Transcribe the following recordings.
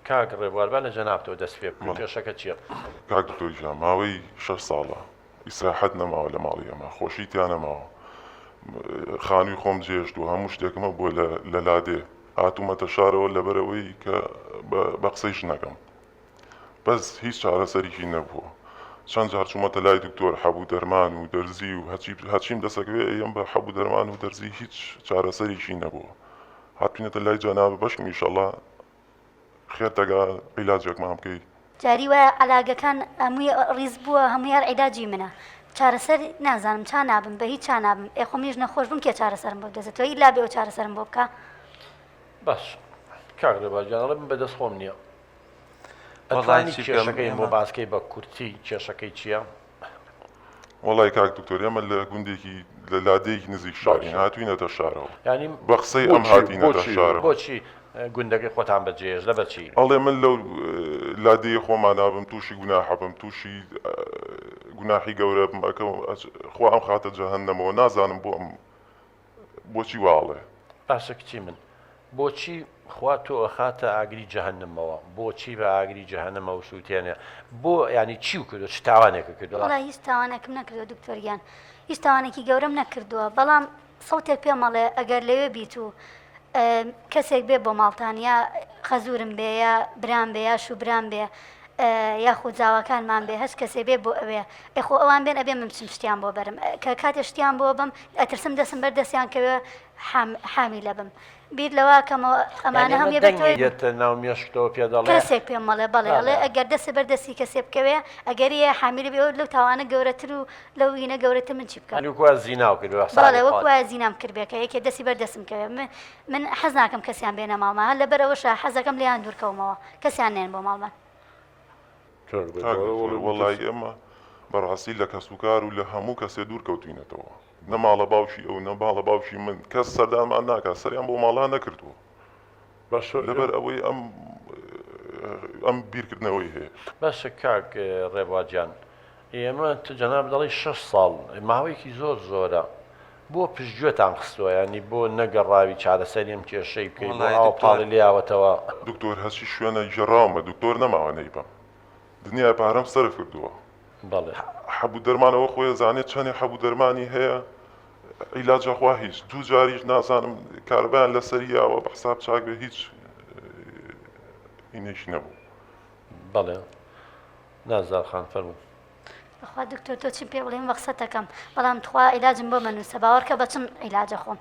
کاک ڕێبوار لە جەنابتەوە دەست پێ بکەین کێشەکە چییە؟ کاک دکتۆریان ماوەی 6 ساڵە ئیسراحەت نەماوە لە ماڵی ئەمە خۆشیتیان نەماوە خانووی خۆم جێشت و هەموو شتێکمە بۆ لە لادێ هاتوومەتە شارەوە لەبەرەوەی کە بە قسەیش نەکەم بەس هیچ چارەسەریکی نەبووە چەند جار چوومەتە لای دکتۆر حەبوو دەرمان و دەرزی و هەچیم دەسەکەوێ ئەم بە حەبوو دەرمان و دەرزی هیچ چارەسەریکی نەبووە هاتوینەتە لای جەناب بەشم ئینشەڵڵا خێرتەگا عیلاجێکمان بکەی جاری وایە عەلاگەکان هەمووی ڕیز بووە هەمووی هەر عیلاجی منە چارەسەر نازانم چا نابم بە هیچ چا نابم خۆمیش نەخۆش بم کێ چارەسەرم بۆ دەزێتەوە ئیلا بێ و چارەسەرم بۆ بکە باش کاک ڕێبوارجانەڵە من بەدەست خۆم نییە ئەتوانی کێشەکەی بۆ باسکەی بە کورتی کێشەکەی چییە؟ وەڵای کاک دکتۆر ئەمە لە گوندێکی لە لادەیەکی نزیک شارین هاتوینەتە شارەوە ینی بە قسەی ئەم هاتینەتە شارەوە بۆچی گوندەکەی خۆتان بەجێش لە بەچی؟ ئەڵێ من لەو لادەیە خۆمان نابم تووشی گوناحە بم تووشی گوناحی گەورە بم ئەکەم خوا ئەم خاتە جەهەنەمەوە نازانم بۆ ئەم بۆچی واڵێ باشە کچی من بۆچی خوا تۆ ئەخاتە ئاگری جەهەنەمەوە بۆچی بە ئاگری جەهەنەمەوە سووتێنێ بۆ ینی چی و کردو چ تاوانێکە کردو؟ وەڵای هیچ تاوانێکم نەکردووە دکتۆریان هیچ تاوانێکی گەورەم نەکردووە بەڵام سەوتێک پێم ئەڵێ ئەگەر لەوێ بیت و کەسێک بێ بۆ ماڵتان یا خەزورم بێ یا برام بێ یا شوبرام بێ یاخود جاواکانمان بێ هەست کەسێ بێ بۆ ئەوێ ئەخۆ ئەوان بێن ئەبێ من بچم شتیان بۆ بەرم کە کاتێ شتیان بۆ بم ئەترسم دەسم بەردەستیان کەوێ حامی لە بم بیر لەوە کەمەوە ئەمانە هەم دەنگێتە ناو مێشکەوە پێدەڵێ کەسێک پێم مەڵێ بەڵێ ئەڵێ ئەگەر دەسێ بەردەستی کەسێ بکەوێ ئەگەریە حامیلی بێ لەو تاوانە گەورەتر و لەو وینە گەورەتر من چی بکەم وەکوە زیناو کردووە بەڵێ وەکوە زینام کردبێکە یەکێ دەستی بەردەسم کەوێ من حەز ناکەم کەسیان بێنە ماڵمە هەر لەبەرەوەشە حەزەکەم لێیان دوورکەومەوە کەسیان نێن بۆ ماڵمان وەڵای ئێمە بەڕاستی لە کەسوکار و لە هەموو کەسێ دوور کەوتوینەتەوە نە ماڵە باوشی ئەو نە باڵە باوشی من کەس سەردانمان ناکات سەریان بۆ ماڵان نەکردووە لەبەر ئەوەی ئەم بیرکردنەوەی هەیە باشە کاک ڕێبوارجان ئێمە تو جەناب دەڵی 6 ساڵ ماوەیەکی زۆر زۆرە بۆ پشتگوێتان خستووە ینی بۆ نەگەڕاوی چارەسەریم کێشەی بکەین بۆ ئاوپاڵی لیاوەتەوە دکتۆر هەچی شوێنە ژێڕاومە دکتۆر نەماوە نەیبم دنیای پارەم سەرف کردووە بەڵێ حەبوو دەرمانەوە خۆی زانێت چەندێ حەبوو دەرمانی هەیە عیلاجەخوا هیچ دوو جاریش نازانم کاربیان لەسەریاوە بە حساب چاک بێ هیچ هینێکی نەبوو بەڵێ نازار خان فەرموو بەخوا دکتۆر تۆ چی پێ بڵێم وەقسەتەکەم بەڵام تخوا عیلاجم بۆ منووسە باوەڕکە بەچم عیلاجە خۆم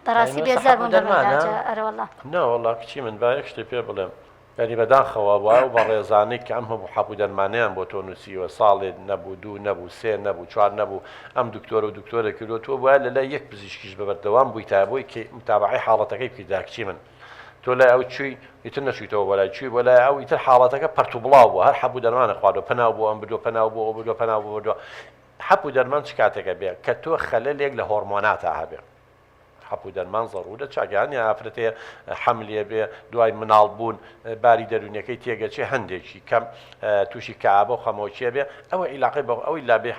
بەڕاستی بێزار بووم بەمەلاجە ئەرەوەڵا نەوەڵا کچی من با یەک شتێ پێ بڵێم ینی بەداخەوە وایە و بە ڕێزانەی کە ئەم هەموو حەبوو دەرمانیان بۆ تۆ نووسیوە ساڵێ نەبوو دوو نەبوو سێ نەبوو چوار نەبوو ئەم دکتۆرە و دکتۆرە کردو تۆ وایە لەلای یەک پزیشکیش بەبەردەوام بووی تا بۆی کە متابعەی حاڵەتەکەی بکەیت کچی من تۆ لای ئەو چووی ئیتر نەچوویتەوە بەلای چووی بۆ لای ئەو ئیتر حاڵەتەکە پەرت و بڵاو بووە هەر حەبوو دەرمانە خواردەوە پەناو بۆ ئەم بردووە پەناو بۆ ئەو بردووە پەناو بۆ بردووە حەبوو دەرمان چ کاتێکە بێ کە تۆ خەلەلێک لە هۆرمۆناتە هەبێ حەبوو دەرمان زەڕوورە چاگیانی ئافرەتێ حەملێ بێ دوای مناڵ بوون باری دەرونیەکەی تێگەچێ هەندێکی کەم تووشی کەئابە و خەمۆچیە بێ ئەوە عیلاقەی بە ئەوی لا بێ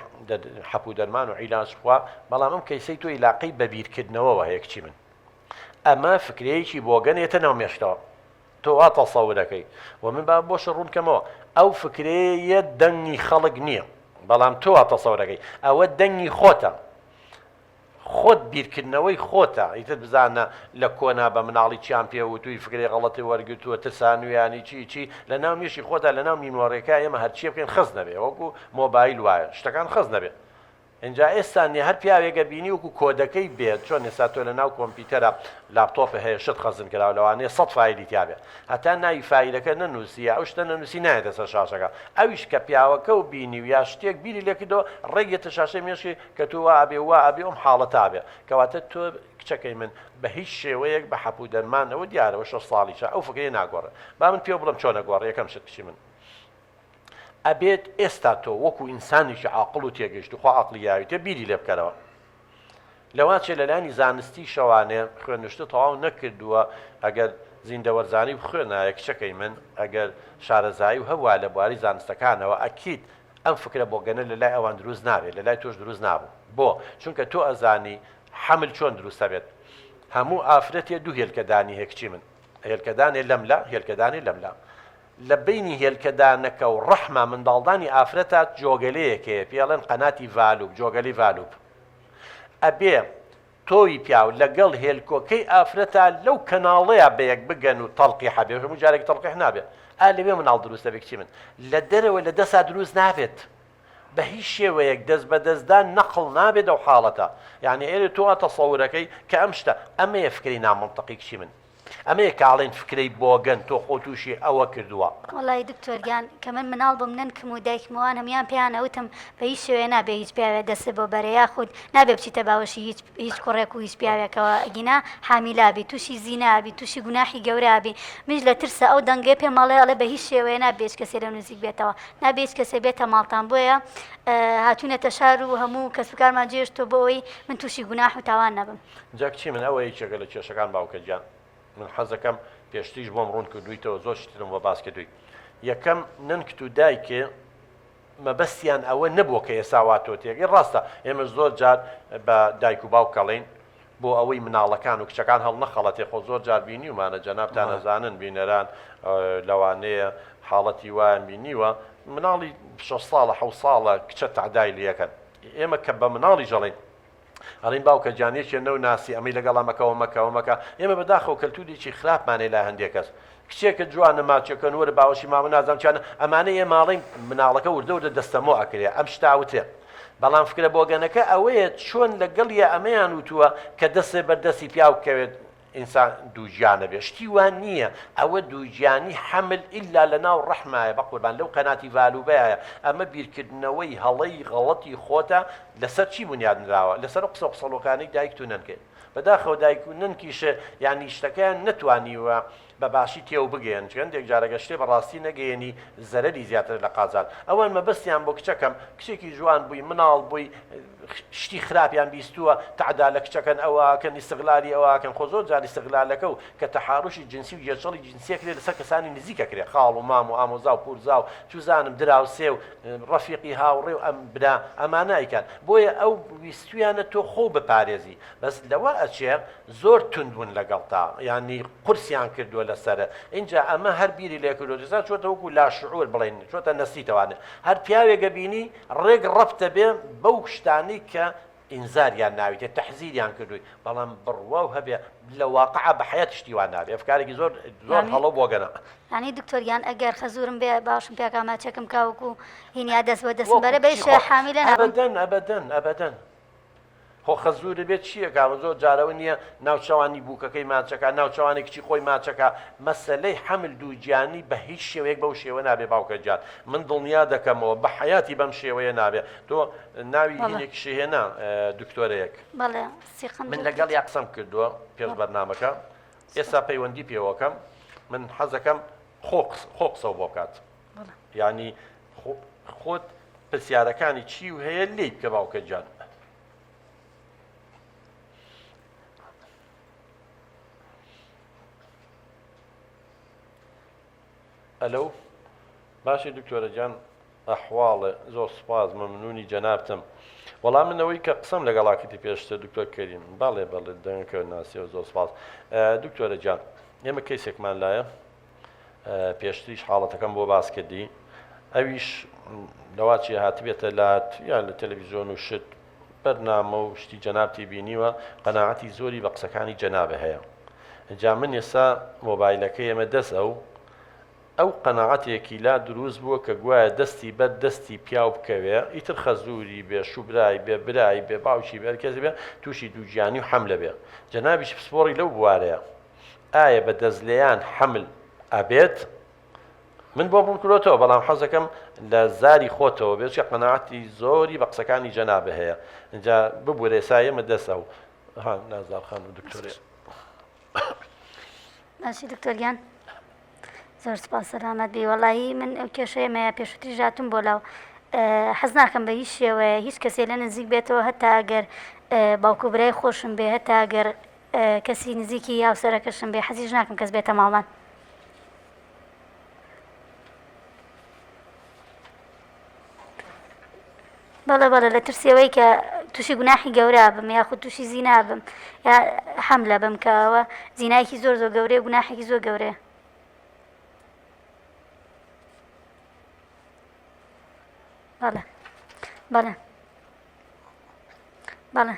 حەبوو دەرمان و عیلاج خوا بەڵام ئەم کەیسەی تۆ عیلاقەی بەبیرکردنەوەوە هەیە کچی من ئەمە فکرەیەکی بۆگەنێتە ناو مێشتەوە تۆ وا تەسەوورەکەی و من با بۆشە ڕوونکەمەوە ئەو فکرەیە دەنگی خەڵک نییە بەڵام تۆ وا تەسەوورەکەی ئەوە دەنگی خۆتە خۆت بیرکردنەوەی خۆتە ئیتر بزانە لە کۆنا بە مناڵی چیان پێ و توی فکری غەڵەتی وەرگتووە ترسانویانی چی لە ناو میشی خۆتا لە ناو میمۆڕێکە ئێمە هەرچیە بکەین خەز نەبێ وەکو مۆبایل وایە شتەکان خەز نەبێ اینجا ئێستانی هەر پیاوێگە بینی وەکو کۆدەکەی بێت چۆن ئێستا تۆ لە ناو کۆمپیوتەرە لاپتۆپە هەیە شت خەزن کراوە لەوانەیە 100 فایلی تیا بێت هەتا ناوی فایلەکە نەنووسیە ئەو شتە نەنووسی نایێتە سەر شاشەکە ئەویش کە پیاوەکە و بینی و یا شتێک بیری لێکردەوە ڕێگێتە شاشەی مێشکی کە تۆ وا ئەبێ ئەم حاڵەتا بێ کەواتە تۆ کچەکەی من بە هیچ شێوەیەک بە حەبوو دەرمانەوە دیارەوە 6 ساڵیشە ئەو فکرەی ناگۆڕێ با من پێ بڵم چۆن نەگۆڕێ یەکەم شت کچی من ئەبێت ئێستا تۆ وەکو ئینسانیشی عاقڵ و تێگەشت و خوا عەقڵیاوی تێ بیری لێ بکەرەوە لەوانچێ لەلایانی زانستی شەوانێ خوێنشتە تەواو نەکردووە ئەگەر زیندەوەرزانی بخوێنایە کچەکەی من ئەگەر شارەزایی و هەبووە لە بواری زانستەکانەوە ئەکید ئەم فکرە بۆگەنە لەلای ئەوان دروست نابێت لەلای تۆش دروست نابوو بۆ چونکە تۆ ئەزانی حەمل چۆن دروستە بێت هەموو ئافرەتێ دوو هێلکەدانی هەیە کچی من هێلکەدانێ لەملا هێلکەدانی لەملا لە بینی هێلکەدانەکە و ڕەحمە منداڵدانی ئافرەتە جۆگەلەیەکەیە پێڵێن قەناتی ڤالوب جۆگەلی ڤالوب ئەبێ تۆوی پیاو لەگەڵ هێلکۆکەی ئافرەتە لەو کەناڵەیە بەیەک بگەن و تەڵقی حەبێ هەموو جارێک تەڵقیح نابێت لەوێ مناڵ دروستە بێکچی من لە دەرەوە لە دەسا دروست نابێت بە هیچ شێوەیەک دەست بە دەستدان نەقڵ نابێت ئەو حاڵەتە یعنی ئێرە تۆ تەسەوورەکەی کە ئەم شتە ئەمەیە فکری نامەنتەقی کچی من ئەمەیە کاڵێن فکرەی بۆگەن تۆ خۆ تووشی ئەوە کردووە وڵی دکتۆرگیان کە من مناڵ بم ننکم و دایکمەوان هەمیان پێیانەوتم بە هیچ شوێ نابێ هیچ پیاوێ دەست بۆ بەرەیا خود نابێ بچیتە باوەشی هیچ کوڕێک و هیچ پیاوێکەوە گینا حامیلابی تووشی زینابی تووشی گوناحی گەورابی مش لە ترسە ئەو دەنگێ پێ ماڵێڵێ بە هیچ شێوەیە نابێت کەسێ لە نزیک بێتەوە نابێت کەسێ بێتە ماڵتان بۆیە هاتوونەتە شار و هەموو کەسوکارمان جێشتۆ بۆەوەی من تووشی گوناح و تاوان نەبم جاکچی من ئەوە یەکێکە لە کێشەکان باوکە گیان من حەزەکەم پێشتیش بۆم ڕوون کردویتەوە زۆر شترم بۆ باس کردووی یەکەم ننکت و دایکێ مەبەستیان ئەوە نەبووە کە ئێساواتۆ تێگەی ڕاستە ئێمە زۆر جار بە دایک و باوکەڵین بۆ ئەوەی مناڵەکان و کچەکان هەڵ نەخەڵەتێ خۆ زۆر جار بینی ومانە جەنابتان ئەزانن بینەران لەوانەیە حاڵەتی وایان بینیوە مناڵی 6 ساڵە 7 ساڵە کچە تعدای لەکەن ئێمە کە بە مناڵی ژەڵین ئەڵین باوکە جانێکیە نەو ناسی ئەمەی لەگەڵ ئەمەکەەوە مەکەەوە مەکە ئێمە بەداخەوە کەلتوریی خراپمانێ لا هەندێک کەس کچێکە جوانە ماچەکەن وەرە باوەشی مامە نازانام چیانە ئەمانەیە ماڵی مناڵەکە وردە وردە دەستەمۆ ئەکرێ ئەم شتاوتێ بەڵام فکرە بۆگەنەکە ئەوەیە چۆن لەگەڵ یە ئەمەیان وتووە کە دەستێ بەردەستی پیاو بکەوێت ئینسان دووجیانە بێ شتی وان نییە ئەوە دووجیانی حمل ئللا لە ناو ڕەحمایە بە قوربان لەو قەناتی ڤالوبەیە ئەمە بیرکردنەوەی هەڵەی غەڵەتی خۆتە لەسەر چی بنیادنراوە لەسەر قسە قسەڵۆکانەی دایک و ننکێت بەداخەوە دایک و ننکیشە یانی شتەکەیان نەتوانیوە بە باشی تێو بگەێن چەندێک جارەگە شتێ بەڕاستی نەگەێنی زەرەری زیاتر لە قازان ئەوان مەبەستیان بۆ کچەکەم کچێکی جوان بووی مناڵ بووی شتی خراپیان بیستووە تعدا لە کچەکەن ئەوەکەن ئیستغلالی ئەوەکەن خۆ زۆر جار ئیستغلالەکە و کە تەحاڕوشی جنسی و جێچەڵی جنسیە کرێت لەسەر کەسانی نزیکەکرێ خاڵ و مام و ئامۆزا و پورزا و چوزانم دراوسێ و ڕەفیقی هاوڕێ و ئەم برا ئەمانایکان بۆیە ئەو ویستویانە تۆ خۆ بپارێزی بەس لەوە ئەچێ زۆر توندبوون لەگەڵ تا ینی قورسیان کردووە لەسرە اینجا ئەمە هەر بیری لێ کردوسان چۆتە وەکو لاشعور بڵێن چۆتە نەسیتەوانێ هەر پیاوێگە بینی ڕێک ڕەفتە بێ بەو شتانی کە ئینزاریان ناویتێ تەحزیریان کردووی بەڵام بڕوا و هەبێ لە واقعە بە حەیەت شتیوان نابێ ئەفکارێکی زۆر زۆر هەڵە بۆگەنە ینی دکتۆریان ئەگەر خەزورم بێ باشم پێکاماچەکەم کاوکو هینیا دەست بە دەستم بەرە بەیشە حامیلە ئەبەدەن خۆ خەزوورە بێت چییە کاوە زۆر جارەوە نییە ناوچەوانی بووکەکەی ماچەکە ناوچەوانی کچی خۆی ماچەکە مەسەلەی حمل دووجیانی بە هیچ شێوەیەک بەو شێوە نابێ باوکە جان من دڵنیا دەکەمەوە بە حیاتی بەم شێوەیە نابێ تۆ ناوی هینێکی هێنا دکتۆرەیەک من لەگەڵ یا قسەم کردووە پێش بەرنامەکە ئێستا پەیوەندی پێوەکەم من حەزەکەم خۆ قسە بۆ بکات ینی خۆت پرسیارەکانی چی و هەیە لی بکە باوکە جان ئەلو باشی دکتۆرە جان ئەحواڵە زۆر سوپاس مەمنونی جەنابتم وەڵام منەوەی کە قسەم لەگەڵاکەتی پێشتە دکتۆر کەریم باڵێ بەڵێ دەنگەکە ناسیەوە زۆر سوپاس دکتۆرە جان ئێمە کەیسێکمان لایە پێشتریش حاڵەتەکەم بۆ باس کردی ئەویش لەواچی هاتبێتە لات یان لە تەلەڤیزیۆن و شت بەرنامە و شتی جەنابتی بینیوە قەناعەتی زۆری بە قسەکانی جەنابە هەیە جا من ئێستا مۆبایلەکەی ئێمە دەست ئەو قەناعەتێکی لا دروست بووە کە گوایە دەستی بەر دەستی پیاو بکەوێ ئیتر خەزووری بێ شوبرای بێ برای بێ باوکی بێ کەس بێ تووشی دووجیانی و حەملە بێ جەنابیش پسپۆڕی لەو بوارەیە ئایا بە دەستلێیان حەمل ئەبێت من بۆ بڕکرۆتەوە بەڵام حەزەکەم لە زاری خۆتەوە بێت چ قەناعەتی زۆری بە قسەکانی جەنابە هەیە اینجا ببوورێ ئێمە دەستە و نازار خان و دکتۆرێ ماشی دکتۆریان زۆر سپاس سەلامەت بێ وەڵایی من ئەو کێشەیەمەیە پێشوتری ژاتم بۆ لاو حەز ناکەم بە هیچ شێوەیە هیچ کەسێ لە نزیک بێتەوە هەتا ئەگەر باوکو برای خۆشم بێ هەتا ئەگەر کەسی نزیکی یاوسەرەکەشم بێ حەزیش ناکەم کەس بێتە ماڵمان بەڵێ لە ترسیەوەی کە تووشی گوناحی گەورە بم یاخود تووشی زینا بم یا حەملە بم کەەوە زینایەکی زۆر گەورەیە گوناحێکی زۆر گەورەیە بەڵێ بەڵێ بەڵێ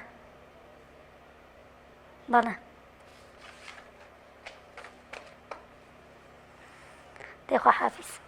بەڵێ دێخوا حافیز